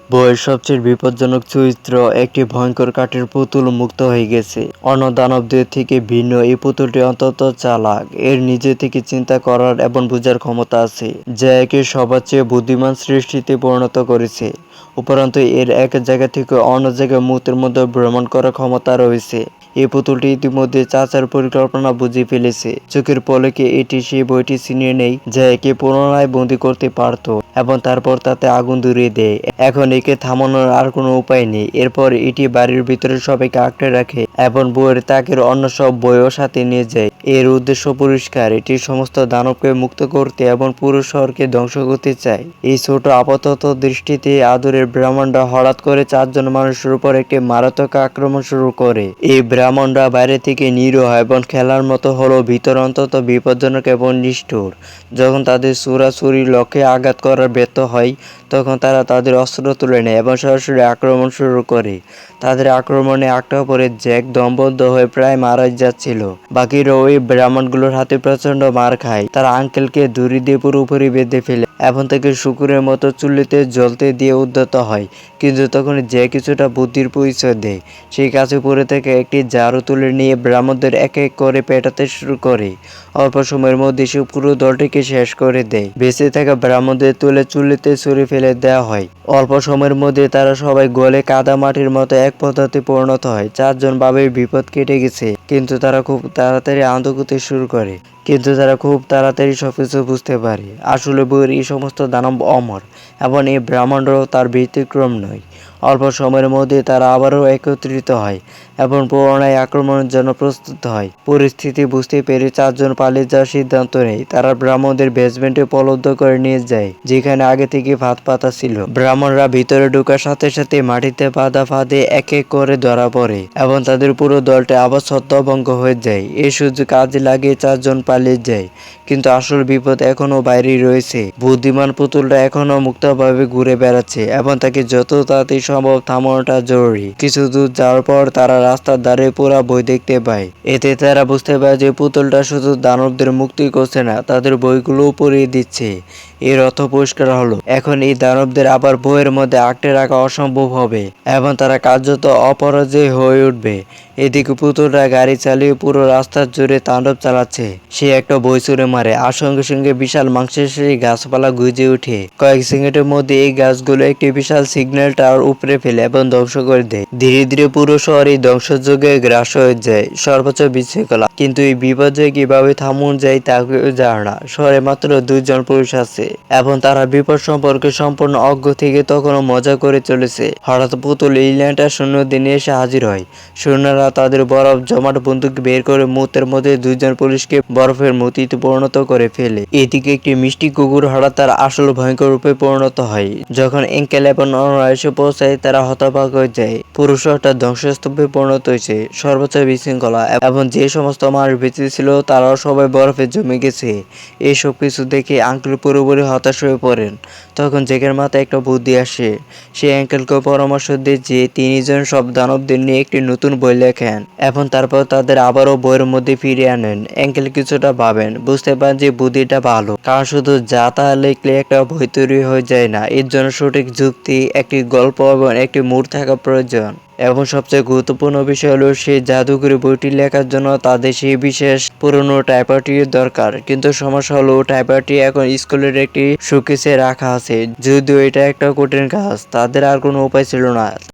বইয়ের সবচেয়ে বিপজ্জনক চরিত্র একটি ভয়ঙ্কর কাঠের পুতুল মুক্ত হয়ে গেছে। অন্য দানবদের থেকে ভিন্ন এই পুতুলটি অত্যন্ত চালাক। এর নিজে থেকে চিন্তা করার এবং বোঝার ক্ষমতা আছে, যা একে সবার চেয়ে বুদ্ধিমান সৃষ্টিতে পরিণত করেছে। উপরন্তু এর এক জায়গা থেকে অন্য জায়গায় মুহূর্তের মধ্যে ভ্রমণ করার ক্ষমতা রয়েছে। এই পুতুলটি ইতিমধ্যে চাচার পরিকল্পনা বুঝে ফেলেছে। চোখের পলকে এটি সেই বইটি ছিনিয়ে নেয় যা একে পুনরায় বন্দী করতে পারত এবং তারপর তাতে আগুন ধরিয়ে দেয়। এখন একে থামানোর আর কোনো উপায় নেই। এরপর এটি বাড়ির ভিতরে সবাইকে আঁকড়ে রাখে এবং বইয়ের তাকের অন্য সব বইও সাথে নিয়ে যায়। এর উদ্দেশ্য পরিষ্কার, এটি সমস্ত দানবকে মুক্ত করতে এবং পুরো শহরকে ধ্বংস করতে চায়। এই ছোট আপাতত দৃষ্টিতে আদরের ব্রাহ্মণরা হঠাৎ করে 4 জন মানুষের উপর একটি মারাত্মক আক্রমণ শুরু করে। এই ব্রাহ্মণরা বাইরে থেকে নিরীহ এবং খেলার মতো হলেও ভিতর অন্তত বিপজ্জনক এবং নিষ্ঠুর। যখন তাদের ছোড়াছুড়ি লক্ষ্যে আঘাত করার ব্যর্থ হয়, তখন তারা তাদের অস্ত্র তুলে নেয় এবং সরাসরি আক্রমণ শুরু করে। তাদের আক্রমণে আটকা পড়ে জ্যাক দমবন্ধ হয়ে প্রায় মারা যাচ্ছিল। বাকিরা ওই ব্রাহ্মণগুলোর হাতে প্রচন্ড মার খায়। তারা আঙ্কেলকে দড়ি দিয়ে পুরোপুরি বেঁধে ফেলে এবং তাকে শুকুরের মতো চুল্লিতে জ্বলতে দিয়ে উদ্যত হয়। কিন্তু তখন যে কিছুটা বুদ্ধির পরিচয় দেয়, সেই কাছে পড়ে থেকে একটি ঝাড়ু তুলে নিয়ে ব্রাহ্মণদের এক এক করে পেটাতে শুরু করে। অল্প সময়ের মধ্যে সে পুরো দলটিকে শেষ করে দেয়। বেঁচে থাকা ব্রাহ্মণদের তুলে চুল্লিতে ছুঁড়ে ফেলে দেওয়া হয়। অল্প সময়ের মধ্যে তারা সবাই গলে কাদা মাটির মতো এক পদার্থে পরিণত হয়। 4 জন ভাবে বিপদ কেটে গেছে, কিন্তু তারা খুব তাড়াতাড়ি আত্মঘাতী শুরু করে। সবকিছু বুঝতে পারে। আসলে বইয়ের এই সমস্ত দানব অমর এবং এই ব্রাহ্মণরাও তার ব্যতিক্রম নয়। অল্প সময়ের মধ্যে তারা আবারও একত্রিত হয় এবং পুনরায় আক্রমণের জন্য প্রস্তুত হয়। পরিস্থিতি বুঝতে পেরে 4 জন পালিয়ে যাওয়ার সিদ্ধান্ত নেয়। তারা ব্রাহ্মণদের বেসমেন্টে পলব্ধ করে নিয়ে যায়, যেখানে আগে থেকে ফাঁদ পাতা ছিল। ব্রাহ্মণরা ভিতরে ঢোকার সাথে সাথে মাটিতে বাঁধা ফাঁদে এক এক করে ধরা পড়ে এবং তাদের পুরো দলটা আবার ছত্রভঙ্গ হয়ে যায়। এই সুযোগ কাজে লাগিয়ে 4 জন পালিয়ে যায়, কিন্তু আসল বিপদ এখনো বাইরেই রয়েছে। বুদ্ধিমান পুতুলটা এখনো মুক্তভাবে ঘুরে বেড়াচ্ছে এবং তাকে যত তাড়াতাড়ি সম্ভব থামানোটা জরুরি। কিছু দূর যাওয়ার পর তারা রাস্তার ধারে পোড়া বই দেখতে পায়। এতে তারা বুঝতে পারে যে পুতুলটা শুধু দানবদের মুক্তি করছে না, তাদের বইগুলোও পড়িয়ে দিচ্ছে। এর অর্থ পরিষ্কার হলো, এখন এই দানবদের আবার বইয়ের মধ্যে আঁকড়ে রাখা অসম্ভব হবে এবং তারা কার্যত অপরাজেয় হয়ে উঠবে। এদিকে পুতুলটা গাড়ি চালিয়ে পুরো রাস্তা জুড়ে তাণ্ডব চালাচ্ছে। সে একটা বই ছুঁড়ে মারে আর সঙ্গে সঙ্গে বিশাল মাংসাশী গাছপালা গুজে ওঠে। কয়েক সেকেন্ডের মধ্যে এই গাছগুলো একটি বিশাল সিগন্যাল টাওয়ার উপড়ে ফেলে এবং ধ্বংস করে দেয়। ধীরে ধীরে পুরো শহর এই ধ্বংসযজ্ঞে গ্রাস হয়ে যায়। সর্বোচ্চ বিশৃঙ্খলা। কিন্তু এই বিপর্যয় কিভাবে থামানো যায় তা কেউ জানে না। শহরে মাত্র 2 জন পুরুষ আছে এবং তারা বিপদ সম্পর্কে সম্পূর্ণ অজ্ঞ থেকে তখনও মজা করে চলেছে। হঠাৎ পুতুল ইংল্যান্ডের সৈন্যদের নিয়ে এসে হাজির হয়। সৈন্যরা তাদের বরফ জমাট বন্দুক বের করে মুহূর্তের মধ্যে 2 জন পুলিশকে বরফের মূর্তিতে পরিণত করে ফেলে। এদিকে একটি মিষ্টি কুকুর হঠাৎ তার আসল ভয়ঙ্কর রূপে পরিণত হয়। যখন অ্যাঙ্কেল এবং অন্যরা এসে পৌঁছায়, তারা হতবাক হয়ে যায়। পুরো শহরটা ধ্বংসস্তূপে পরিণত হয়েছে। সর্বোচ্চ বিশৃঙ্খলা এবং যে সমস্ত মানুষ বেঁচে ছিল তারাও সবাই বরফে জমে গেছে। এই সব কিছু দেখে আঙ্কেল পুরোপুরি হতাশ হয়ে পড়েন। তখন জ্যাকের মাথায় একটা বুদ্ধি আসে। সে অ্যাঙ্কেলকে পরামর্শ দেয় যে তিনি যেন সব দানবদের নিয়ে একটি নতুন বই লেখেন এবং তারপর তাদের আবারও বইয়ের মধ্যে ফিরিয়ে আনেন। অ্যাঙ্কেল কিছুটা ভাবেন, বুঝতে পারেন যে বুদ্ধিটা ভালো, কারণ শুধু যা তা লিখলে একটা বই তৈরি হয়ে যায় না। এর জন্য সঠিক যুক্তি, একটি গল্প এবং একটি মুড থাকা প্রয়োজন। এবং সবচেয়ে গুরুত্বপূর্ণ বিষয় হলো, সেই জাদুকরি বইটি লেখার জন্য তাদের সেই বিশেষ পুরনো টাইপরাইটারের দরকার। কিন্তু সমস্যা হলো, টাইপরাইটারটি এখন স্কুলের একটি শোকেসে রাখা আছে। যদিও এটা একটা কঠিন কাজ, তাদের আর কোনো উপায় ছিল না।